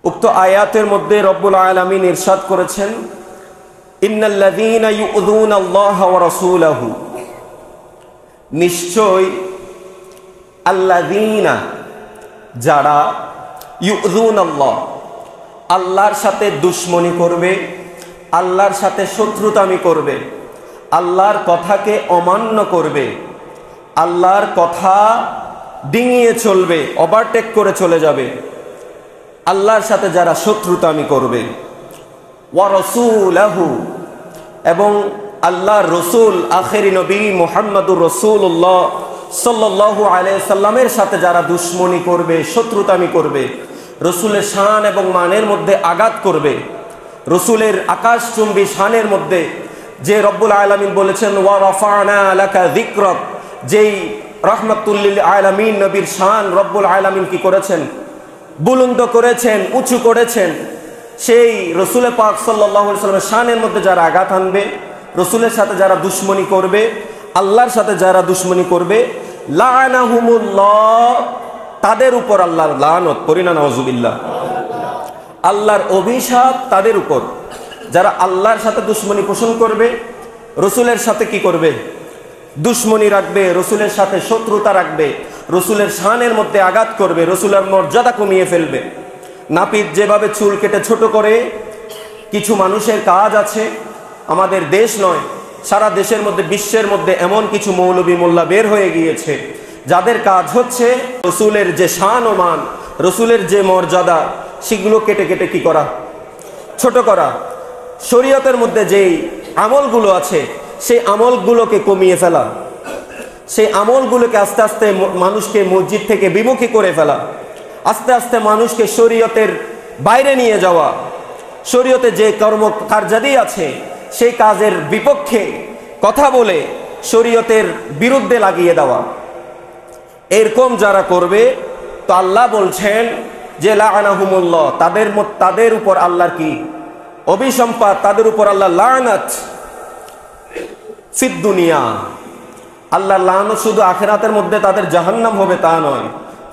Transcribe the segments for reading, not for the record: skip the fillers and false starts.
উক্ত আয়াতের মধ্যে রব্বুল আলামিন ইরশাদ করেছেন, ইন্নাল্লাযীনা ইউযুনাল্লাহা ওয়া রাসূলাহু, নিশ্চয় আল্লাযীনা যারা ইউযুনাল্লাহ আল্লাহর সাথে দুশমনি করবে, আল্লাহর সাথে শত্রুতামি করবে, আল্লাহর কথাকে অমান্য করবে, আল্লাহর কথা ডিঙিয়ে চলবে, ওভারটেক করে চলে যাবে, আল্লাহর সাথে যারা শত্রুতামি করবে, ওয়া রাসূলাহু এবং আল্লাহর রসুল আখেরি নবী মুহাম্মদুর রাসূলুল্লাহ সাল্লাল্লাহু আলাইহি সাল্লামের সাথে যারা দুশমনি করবে, শত্রুতামি করবে, রসুলের শান এবং মানের মধ্যে আঘাত করবে, রসুলের আকাশচুম্বী শানের মধ্যে যে রব্বুল আলামিন বলেছেন ওয়া রাফা'না লাকা যিকরাক, যেই রাহমাতুল লিল আলামিন নবীর শান রব্বুল আলামিন কি করেছেন? বুলন্দ করেছেন, উঁচু করেছেন। সেই রসুল পাক সাল্লাল্লাহু আলাইহি সাল্লামের শানের মধ্যে যারা আঘাত আনবে, রসুলের সাথে যারা দুশমনি করবে, আল্লাহর সাথে যারা দুশমনি করবে, লাআনাহুমুল্লাহ, তাদের উপর আল্লাহর লানত, পরিনা নাউযুবিল্লাহ, আল্লাহর অভিশাপ তাদের উপর। যারা আল্লাহর সাথে দুশমনি পোষণ করবে, রসুলের সাথে কি করবে? দুশমনি রাখবে, রসুলের সাথে শত্রুতা রাখবে, রসুলের শানের মধ্যে আঘাত করবে, রসুলের মর্যাদা কমিয়ে ফেলবে। নাপিত যেভাবে চুল কেটে ছোট করে, কিছু মানুষের কাজ আছে, আমাদের দেশ নয় সারা দেশের মধ্যে, বিশ্বের মধ্যে এমন কিছু মৌলবী মোল্লা বের হয়ে গিয়েছে যাদের কাজ হচ্ছে রসুলের যে শান ও মান, রসুলের যে মর্যাদা, সেগুলো কেটে কেটে কি করা? ছোট করা। শরীয়তের মধ্যে যেই আমলগুলো আছে সেই আমলগুলোকে কমিয়ে ফেলা, সেই আমলগুলোকে আস্তে আস্তে মানুষকে মসজিদ থেকে বিমুখী করে ফেলা, আস্তে আস্তে মানুষকে শরীয়তের বাইরে নিয়ে যাওয়া, শরীয়তে যে কার্যাদি আছে সেই কাজের বিপক্ষে কথা বলে শরীয়তের বিরুদ্ধে লাগিয়ে দেওয়া। এরকম যারা করবে তো আল্লাহ বলছেন যে লাআনাহুমুল্লাহ, তাদের উপর আল্লাহর কি অভিসম্পাত, তাদের উপর আল্লাহ লানত ফিদ দুনিয়া। আল্লাহর লানত শুধু আখিরাতের মধ্যে তাদের জাহান্নাম হবে তা নয়,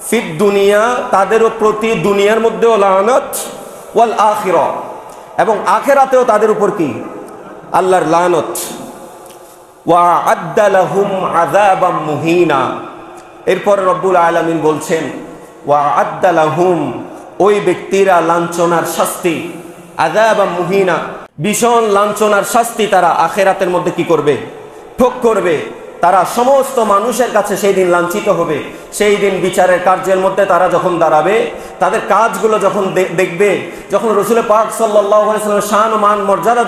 ফিদ দুনিয়া, তাদেরও প্রতি দুনিয়ার মধ্যেও লানত, ওয়াল আখিরা, এবং আখিরাতেও তাদের উপর কি আল্লাহর লানত। ওয়া আদ্দা লাহুম আযাবাম মুহিনা, এরপর রব্বুল আলামিন বলছেন ওয়া আদ্দা লাহুম, ওই ব্যক্তিরা লাঞ্ছনার শাস্তি, আযাবাম মুহিনা, ভীষণ লাঞ্ছনার শাস্তি তারা আখিরাতের মধ্যে কি করবে? ভোগ করবে। তারা সমস্ত মানুষের কাছে সেই দিন লাঞ্ছিত হবে। সেই দিন বিচারের কার্যের মধ্যে তারা যখন দাঁড়াবে, তাদের কাজগুলো যখন দেখবে, যখন রসুল পাক সাল্লাল্লাহু আলাইহি ওয়াসাল্লামের শান ও মান মর্যাদা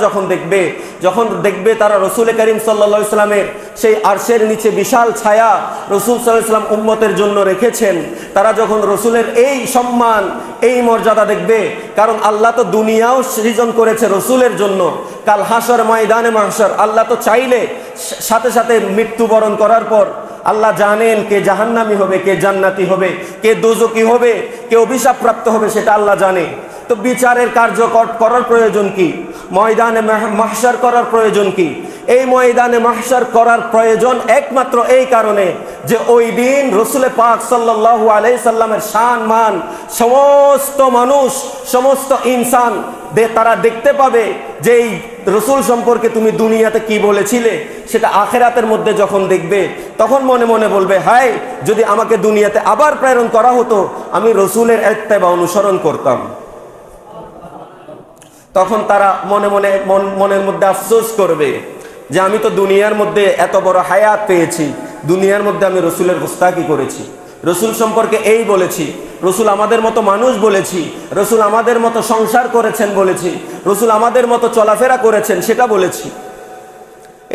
যখন দেখবে তারা রসুল করিম সাল্লাল্লাহু আলাইহি ওয়াসাল্লামের সেই আরশের নিচে বিশাল ছায়া রসুল সাল্লাল্লাহু আলাইহি ওয়াসাল্লাম উম্মতের জন্য রেখেছেন, তারা যখন রসুলের এই সম্মান, এই মর্যাদা দেখবে, কারণ আল্লাহ তো দুনিয়াও সৃজন করেছে রসুলের জন্য, কাল হাসর ময়দানে মাহশর আল্লাহ তো চাইলে সাথে সাথে মৃত্যুবরণ করার পর আল্লাহ জানেন কে জাহান্নামী হবে, কে জান্নাতি হবে, কে দোজকি হবে, কে অভিশাপ প্রাপ্ত হবে, সেটা আল্লাহ জানে। তো বিচারের কার্য করার প্রয়োজন কি? ময়দানে মাহশর করার প্রয়োজন কি? এই ময়দানে মাহশর করার প্রয়োজন একমাত্র এই কারণে যে ওই দিন রসুল পাক সাল্লাল্লাহু আলাইহি সাল্লামের শান মান সমস্ত মানুষ, সমস্ত ইনসান তারা দেখতে পাবে যে এই রসুল সম্পর্কে তুমি দুনিয়াতে কি বলেছিলে, সেটা আখিরাতের মধ্যে যখন দেখবে তখন মনে মনে বলবে, হায় যদি আমাকে দুনিয়াতে আবার প্রেরণ করা হতো, আমি রসুলের ইত্তেবা অনুসরণ করতাম। তখন তারা মনের মধ্যে আফসোস করবে যে আমি তো দুনিয়ার মধ্যে এত বড় হায়াত পেয়েছি, দুনিয়ার মধ্যে আমি রসুলের গুস্তাখি করেছি, রসুল সম্পর্কে এই বলেছি, রসুল আমাদের মতো মানুষ বলেছি, রসুল আমাদের মতো সংসার করেছেন বলেছি, রসুল আমাদের মতো চলাফেরা করেছেন সেটা বলেছি।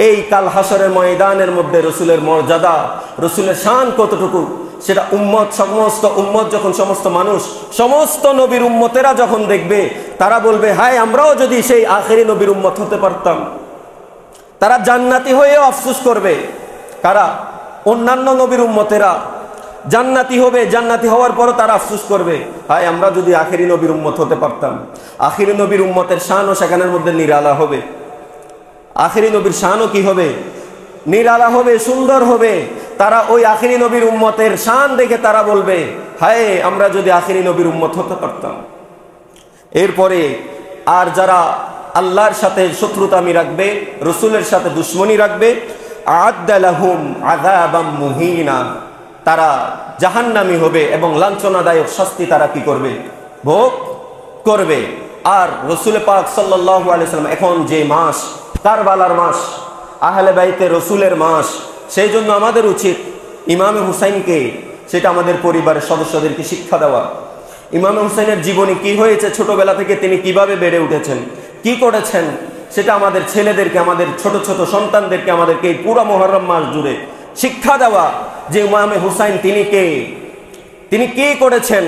এই কাল হাসরের ময়দানের মধ্যে রসুলের মর্যাদা, রসুলের শান কতটুকু, সেটা সমস্ত উম্মত যখন, সমস্ত মানুষ, সমস্ত নবীর উম্মতেরা যখন দেখবে, তারা বলবে, হায় আমরাও যদি সেই আখেরি নবীর উম্মত হতে পারতাম। তারা জান্নাতি হয়েও আফসোস করবে। কারা? অন্যান্য নবীর উম্মতেরা জান্নাতি হবে, জান্নাতি হওয়ার পরও তারা আফসোস করবে, হায় আমরা যদি আখেরি নবীর উম্মত হতে পারতাম। আখেরি নবীর উম্মতের শানও সেখানের মধ্যে নিরালা হবে। আখেরি নবীর শানও কি হবে? নিরালা হবে, সুন্দর হবে। তারা ওই আখেরি নবীর উম্মতের শান দেখে তারা বলবে, হায় আমরা যদি আখেরি নবীর উম্মত হতে পারতাম। এরপরে আর যারা আল্লাহর সাথে শত্রুতামি রাখবে, রসুলের সাথে দুশ্মনী রাখবে, আ'আদ্দা লাহুম আযাবাম মুহিনা, তারা জাহান্নামী হবে এবং লাঞ্ছনাদায়ক শাস্তি তারা কি করবে? ভোগ করবে। আর রসুল পাক সাল্লাল্লাহু আলাইহি ওয়াসাল্লাম এখন যে মাস, কারবালার মাস, আহলে বাইতে রসুলের মাস, সেই জন্য আমাদের উচিত ইমামে হুসাইনকে, সেটা আমাদের পরিবারের সদস্যদেরকে শিক্ষা দেওয়া। ইমামে হুসাইনের জীবনী কি হয়েছে, ছোটবেলা থেকে তিনি কিভাবে বেড়ে উঠেছেন, কি করেছেন, সেটা আমাদের ছেলেদেরকে, আমাদের ছোট ছোট সন্তানদেরকে আমাদেরকে এই পুরো মুহররম মাস জুড়ে শিক্ষা দেওয়া যে ইমামে হুসাইন তিনি কে, তিনি কি করেছেন,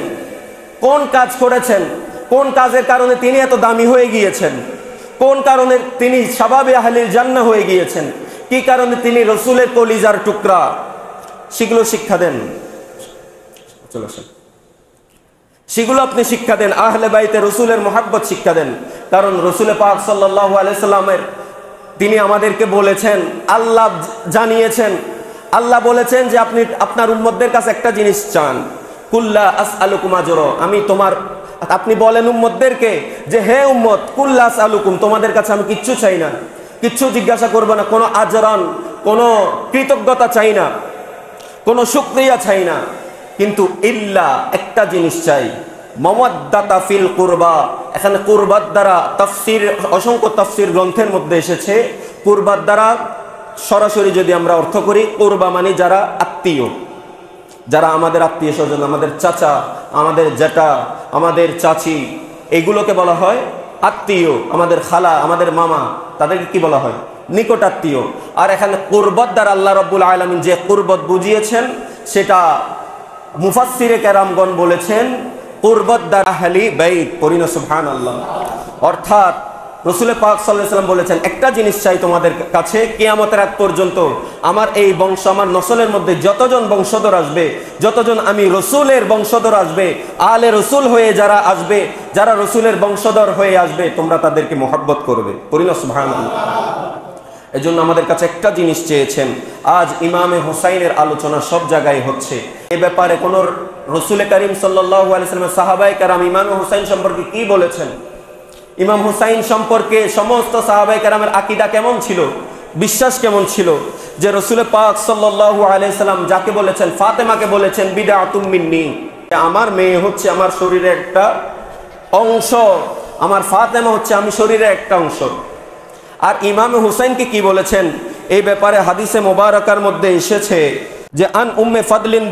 কোন কাজ করেছেন, কোন কাজের কারণে তিনি এত দামি হয়ে গিয়েছেন, কোন কারণে তিনি শাবাবে আহলিল জান্নাহ হয়ে গিয়েছেন, কি কারণে তিনি রসুলের কলিজার টুকরা, সেগুলো শিক্ষা দেন। চলো সেগুলো আপনি শিক্ষা দেন। আহলে বাইতে রসুলের মুহাব্বত শিক্ষা দেন। কারণ রসুল পাক সাল্লাল্লাহু আলাইহি সাল্লামের তিনি আমাদেরকে বলেছেন, আল্লাহ জানিয়েছেন, আল্লাহ বলেছেন যে আপনি আপনার উম্মতদের কাছে একটা জিনিস চান, কুল্লা আসআলুকুম আজরা, আমি তোমার, আপনি বলেন উম্মতদেরকে যে হে উম্মত, কুল্লা আসআলুকুম, তোমাদের কাছে আমি কিচ্ছু চাই না, কিচ্ছু জিজ্ঞাসা করব না, কোনো আজরান, কোনো কৃতজ্ঞতা চাই না, কোনো শুকরিয়া চাই না, কিন্তু ইল্লা একটা জিনিস চাই, মাওয়াদ্দাতা ফিল কুরবা। এখানে কুরবাত দ্বারা তাফসীর, অসংখ্য তাফসীর গ্রন্থের মধ্যে এসেছে কুরবাত দ্বারা সরাসরি যদি আমরা অর্থ করি, কুরবা মানে যারা আত্মীয়, যারা আমাদের আত্মীয় স্বজন, আমাদের চাচা, আমাদের জ্যাঠা, আমাদের চাচি, এগুলোকে বলা হয় আত্মীয়। আমাদের খালা, আমাদের মামা, তাদেরকে কি বলা হয়? নিকট আত্মীয়। আর এখানে কুরবত দ্বারা আল্লাহ রাব্বুল আলামিন যে কুরবত বুঝিয়েছেন, সেটা মুফাসসিরে কেরামগণ বলেছেন কুরবত দ্বারা আহলি বাইত, পরিনা সুবহানাল্লাহ। অর্থাৎ রসুল পাক সাল্লাল্লাহু আলাইহি ওয়াসাল্লাম বলেছেন একটা জিনিস চাই তোমাদের কাছে, কিয়ামতের আগ পর্যন্ত আমার এই বংশ, আমার নসলের মধ্যে যতজন বংশধর আসবে, যতজন আমি রসুলের বংশধর আসবে, আলে রসুল হয়ে যারা আসবে, যারা রসুলের বংশধর হয়ে আসবে, তোমরা তাদেরকে মুহাব্বত করবে, পরিনা সুবহানাল্লাহ। এজন্য আমাদের কাছে একটা জিনিস চেয়েছেন। আজ ইমামে হুসাইনের আলোচনা সব জায়গায় হচ্ছে। এ ব্যাপারে কোন রসুল করিম সাল্লাল্লাহু আলাইহি ওয়াসাল্লামের সাহাবায়ে কেরাম ইমামে হুসাইন সম্পর্কে কি বলেছেন, ইমাম হুসাইন সম্পর্কে সমস্ত সাহাবায়ে কেরামের আকীদা কেমন ছিল, বিশ্বাস কেমন ছিল, যে রসুল পাক সাল্লাল্লাহু আলাইহি ওয়াসাল্লাম যাকে বলেছেন, ফাতেমাকে বলেছেন বিদআতুম মিন্নি, আমার মেয়ে হচ্ছে আমার শরীরের একটা অংশ, আমার ফাতেমা হচ্ছে আমি শরীরের একটা অংশ। আর ইমাম হুসাইনকে কি বলেছেন এই ব্যাপারে হাদিসে মুবারাকার মধ্যে এসেছে যে আন উম্মে ফাদলিন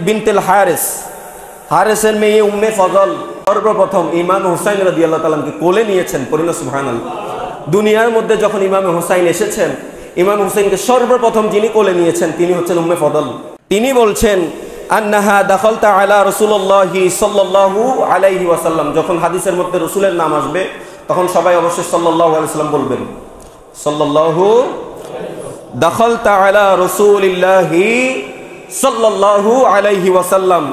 বিনতেল হারিস, হারিসের মেয়ে উম্মে ফজল সর্বপ্রথম ইমাম হুসাইন রাদিয়াল্লাহু তাআলা কে কোলে নিয়েছেন, পরিনা সুবহানাল্লাহ। দুনিয়ার মধ্যে যখন ইমাম হুসাইন এসেছেন, ইমাম হুসাইনকে সর্বপ্রথম যিনি কোলে নিয়েছেন তিনি হচ্ছেন উম্মে ফজল। তিনি বলছেন আন্নাহা দাখালতা আলা রাসূলুল্লাহি সাল্লাল্লাহু আলাইহি ওয়াসাল্লাম, যখন হাদিসের মধ্যে রাসূলের নাম আসবে তখন সবাই অবশ্যই সাল্লাল্লাহু আলাইহি ওয়াসাল্লাম বলবেন, সাল্লাল্লাহু দাখালতা আলা রাসূলিল্লাহি সাল্লাল্লাহু আলাইহি ওয়াসাল্লাম।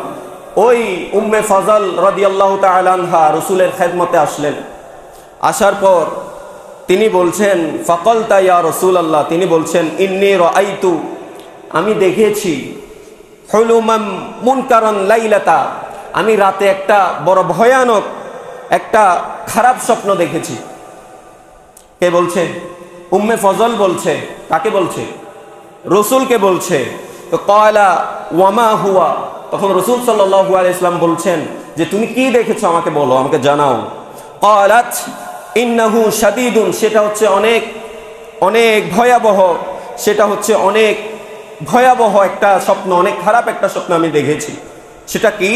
ওই উম্মে ফজল রাদিয়াল্লাহু তাআলা আনহা রাসূলের খেদমতে আসলেন। আসার পর তিনি বলছেন ফাকালতা ইয়া রাসূলুল্লাহ, তিনি বলছেন ইন্নী রাআইতু, আমি দেখেছি, হুলুমাম মুনকারান লাইলাতা, আমি রাতে একটা বড় ভয়ানক একটা খারাপ স্বপ্ন দেখেছি। কে বলছে? উম্মে ফজল বলছে। কাকে বলছে? রসুলকে বলছে। তো কয়লা ওয়ামা হুয়া, তখন রসুল সাল্লাল্লাহু আলাইহি ওয়াসাল্লাম বলছেন যে তুমি কি দেখেছো আমাকে বলো, আমাকে জানাও। ক্বালাত ইন্নাহু শাদীদুন, সেটা হচ্ছে অনেক অনেক ভয়াবহ, সেটা হচ্ছে অনেক ভয়াবহ একটা স্বপ্ন, অনেক খারাপ একটা স্বপ্ন আমি দেখেছি। সেটা কি?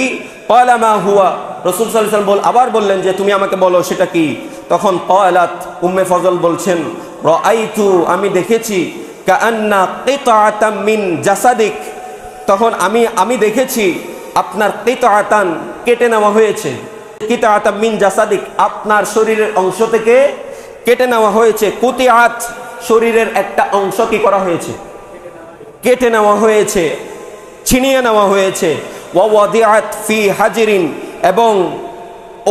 ক্বালা মা হুয়া, রাসূল সাল্লাল্লাহু আলাইহি ওয়াসাল্লাম আবার বললেন যে তুমি আমাকে বলো সেটা কি। তখন ক্বালাত উম্মে ফজল বলছেন রাআইতু, আমি দেখেছি, কাআন্না কিতআতাম মিন জাসাদিক, তখন আমি দেখেছি আপনার কিতআতান কেটে নেওয়া হয়েছে, কিতআতাম মিন জাসাদিক আপনার শরীরের অংশ থেকে কেটে নেওয়া হয়েছে। কুতিআত শরীরের একটা অংশ কি করা হয়েছে? কেটে নেওয়া হয়েছে, ছিনিয়ে নেওয়া হয়েছে। ওয়া ওয়াদিআত ফি হাজরিন, এবং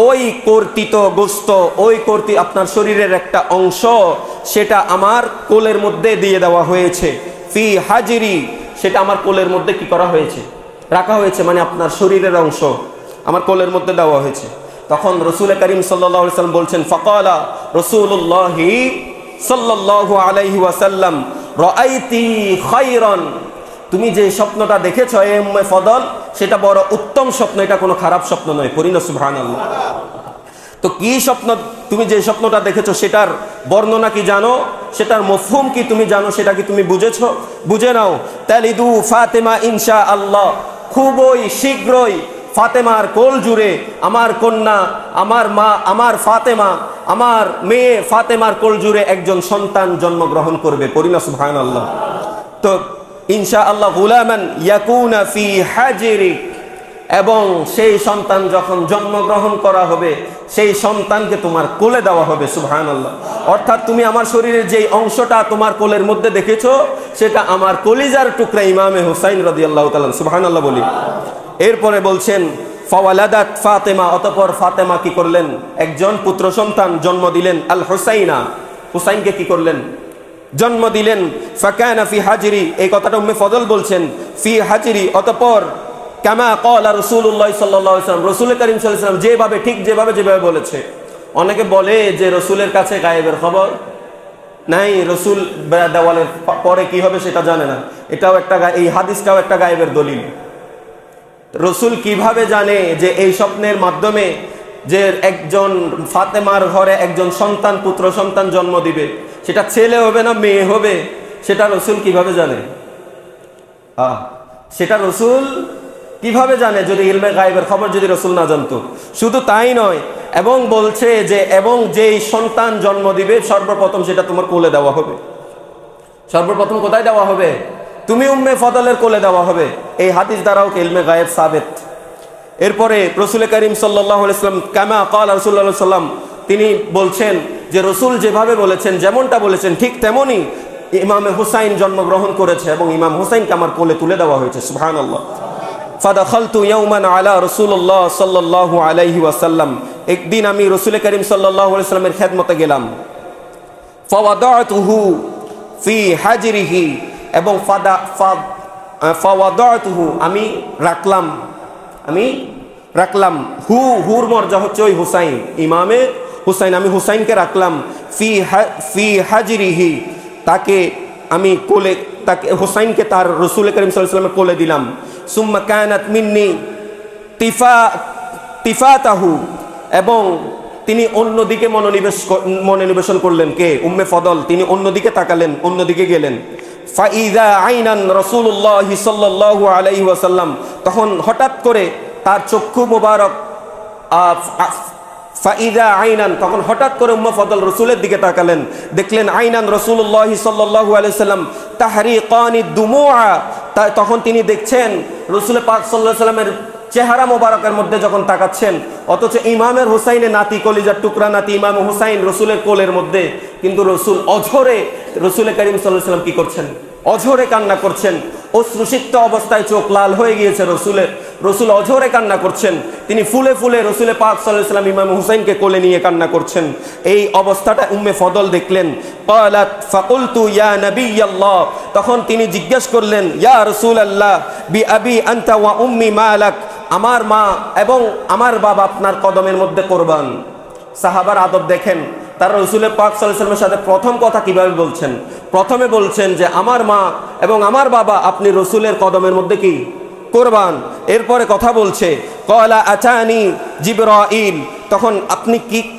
ওই কর্তিত গোস্ত, ওই কর্তি আপনার শরীরের একটা অংশ, সেটা আমার কোলের মধ্যে দিয়ে দেওয়া হয়েছে। ফি হাজরি, সেটা আমার কোলের মধ্যে কি করা হয়েছে? রাখা হয়েছে, মানে আপনার শরীরের অংশ আমার কোলের মধ্যে দেওয়া হয়েছে। তখন রাসূল করিম সাল্লাল্লাহু আলাইহি ওয়াসাল্লাম বলছেন, ফাকালা রাসূলুল্লাহি সাল্লাল্লাহু আলাইহি ওয়াসাল্লাম রাআইতি খায়রান, তুমি যে স্বপ্নটা দেখেছো এ উম্মে ফদল, সেটা বড় উত্তম স্বপ্ন, এটা কোনো খারাপ স্বপ্ন নয়। পড়ি না সুবহানাল্লাহ। তো কি স্বপ্ন, তুমি যে স্বপ্নটা দেখেছো সেটার বর্ণনা কি জানো, সেটার মফহুম কি তুমি জানো, সেটা কি তুমি বুঝেছো? বুঝে নাও। তালিদু ফাতেমা ইনশাআল্লাহ, খুবই শীঘ্রই ফাতেমার কোল জুড়ে আমার কন্যা, আমার মা, আমার ফাতেমা, আমার মেয়ে ফাতেমার কোল জুড়ে একজন সন্তান জন্মগ্রহণ করবে। পড়ি না সুবহানাল্লাহ। তো ইনশাআল্লাহ গুলামান ইয়াকুনা ফি হাজিরি, এবং সেই সন্তান যখন জন্মগ্রহণ করা হবে সেই সন্তানকে তোমার কোলে দেওয়া হবে। সুবহানাল্লাহ। অর্থাৎ তুমি আমার শরীরের যেই অংশটা তোমার কোলের মধ্যে দেখেছো সেটা আমার কলিজার টুকরা ইমামে হুসাইন রাদিয়াল্লাহু তাআলা। সুবহানাল্লাহ বলি। এরপরে বলছেন ফাওয়ালাদাত ফাতেমা, অতঃপর ফাতেমা কি করলেন, একজন পুত্র সন্তান জন্ম দিলেন। আল হুসাইনা, হুসাইনকে কি করলেন, জন্ম দিলেন। ফাকানা ফি হাজরি, এই কথাটা উম্মে ফজল বলছেন, ফি হাজরি, অতঃপর কামা ক্বালা রাসূলুল্লাহ সাল্লাল্লাহু আলাইহি ওয়াসাল্লাম, রাসূল করিম সাল্লাল্লাহু আলাইহি ওয়াসাল্লাম যেভাবে, ঠিক যেভাবে বলেছে। অনেকে বলে যে রাসূলের কাছে গায়েবের খবর নাই, রাসূল দেওয়ালের পরে কি হবে সেটা জানে না। এটাও একটা, এই হাদিসটাও একটা গায়েবের দলিল। রাসূল কিভাবে জানে যে এই স্বপ্নের মাধ্যমে যে একজন ফাতেমার ঘরে একজন সন্তান, পুত্র সন্তান জন্ম দিবে, সেটা ছেলে হবে না মেয়ে হবে, সেটা রাসূল কিভাবে জানে? সেটা রাসূল কিভাবে জানে যদি ইলমে গায়েবের খবর যদি রাসূল না জানতো? শুধু তাই নয়, এবং বলছে যে এবং যেই সন্তান জন্ম দিবে সর্বপ্রথম সেটা তোমার কোলে দেওয়া হবে। সর্বপ্রথম কোথায় দেওয়া হবে? তুমি উম্মে ফদলের কোলে দেওয়া হবে। এই হাদিস দ্বারাও ইলমে গায়েব সাবেত। এরপরে রাসূল করিম সাল্লাল্লাহু আলাইহি ওয়াসাল্লাম কামা ক্বালা রাসূলুল্লাহ সাল্লাল্লাহু আলাইহি ওয়াসাল্লাম, তিনি বলছেন যে রাসূল যেভাবে বলেছেন, যেমনটা বলেছেন ঠিক তেমনই ইমামে হুসাইন জন্মগ্রহণ করেছে এবং ইমাম হুসাইনকে আমার কোলে তুলে দেওয়া হয়েছে। সুবহানাল্লাহ। ফাদাখালতু ইয়াওমান আলা রাসূলুল্লাহ সাল্লাল্লাহু আলাইহি ওয়াসাল্লাম, একদিন আমি রাসূল করিম সাল্লাল্লাহু আলাইহি ওয়াসাল্লামের খেদমতে গেলাম। ফাওয়াদাতুহু ফি হাজরিহি, এবং ফাওয়াদাতুহু আমি রাখলাম, হুর মর্জা হচ্ছে ওই হুসাইন, ইমামে হুসাইন, আমি হুসাইনকে রাখলাম। ফি হাজরিহি, তাকে আমি কোলে, তাকে হুসাইনকে তার রাসূল করিম সাল্লাল্লাহু আলাইহি ওয়াসাল্লামের কোলে দিলাম। সুম্মা কানাত মিন্নি তিফাতাহু, এবং তিনি অন্যদিকে মনোনিবেশন করলেন। কে? উম্মে ফদল। তিনি অন্যদিকে তাকালেন, অন্যদিকে গেলেন। ফাইযা আইনান রাসূলুল্লাহ সাল্লাল্লাহু আলাইহি ওয়াসাল্লাম, তখন হঠাৎ করে তার চক্ষু মুবারক, ফাইযা আইনান, তখন হঠাৎ করে উম্মে ফদল রাসূলের দিকে তাকালেন, দেখলেন আইনান রাসূলুল্লাহ সাল্লাল্লাহু আলাইহি ওয়াসাল্লাম তাহরিকানি দুমুআ, তখন তিনি দেখছেন রাসূল পাক সাল্লাল্লাহু আলাইহি ওয়াসাল্লামের চেহারা মোবারকের মধ্যে যখন তাকাচ্ছেন, অথচ ইমামের হুসাইনের নাতি, কলিজার টুকরা নাতি ইমাম হুসাইন রাসূলের কোলের মধ্যে, কিন্তু রাসূল অঝরে, রাসূল করিম সাল্লাল্লাহু আলাইহি ওয়াসাল্লাম কি করছেন? অঝরে কান্না করছেন। অশ্রুসিক্ত অবস্থায় চোখ লাল হয়ে গিয়েছে রাসূল অঝরে কান্না করছেন। তিনি ফুলে ফুলে রাসূল পাক সাল্লাল্লাহু আলাইহি ওয়াসাল্লাম ইমাম হুসাইনকে কোলে নিয়ে কান্না করছেন। এই অবস্থাটা উম্মে ফদল দেখলেন। ক্বালাত ফাকুলতু ইয়া নবিয়াল্লাহ, তখন তিনি জিজ্ঞেস করলেন, ইয়া রাসূলুল্লাহ বিআবি আনতা ওয়া উম্মি মালাক, আমার মা এবং আমার বাবা আপনার কদমের মধ্যে কোরবান। সাহাবার আদব দেখেন, তারা রাসূল পাক সাল্লাল্লাহু আলাইহি ওয়াসাল্লামের সাথে প্রথম কথা কিভাবে বলছেন? প্রথমে বলছেন যে আমার মা এবং আমার বাবা আপনি রাসূলের কদমের মধ্যে কি কোরবান। এরপরে কথা বলছে ক্বালা আতানি জিবরাইল, তখন আপনি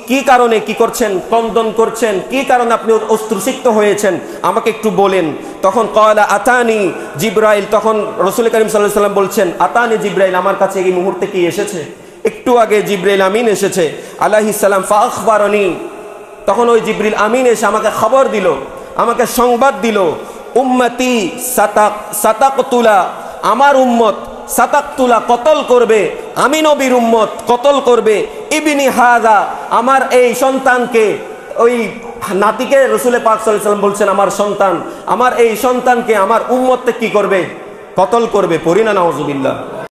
কি কারণে কি করছেন, ক্রন্দন করছেন, কি কারণে আপনি অশ্রুসিক্ত হয়েছেন আমাকে একটু বলেন। তখন ক্বালা আতানি জিবরাইল, তখন রাসূল করিম সাল্লাল্লাহু আলাইহি ওয়াসাল্লাম বলছেন আতানি জিবরাইল, আমার কাছে এই মুহূর্তে কি এসেছে, একটু আগে জিবরাইল আমিন এসেছে আলাইহিস সালাম। ফাআখবারনি, তখন ওই জিবরিল আমিন এসে আমাকে খবর দিল, আমাকে সংবাদ দিল, উম্মতি সাতাকতুলা, আমার উম্মত সাতাকতুলা কতল করবে, আমি নবীর উম্মত কতল করবে, ইবনি হাযা, আমার এই সন্তানকে, ওই নাতিকে রাসূল পাক সাল্লাল্লাহু আলাইহি ওয়াসাল্লাম বলছেন আমার সন্তান, আমার এই সন্তানকে আমার উম্মতকে কি করবে, কতল করবে। পড়ি না নাউযুবিল্লাহ।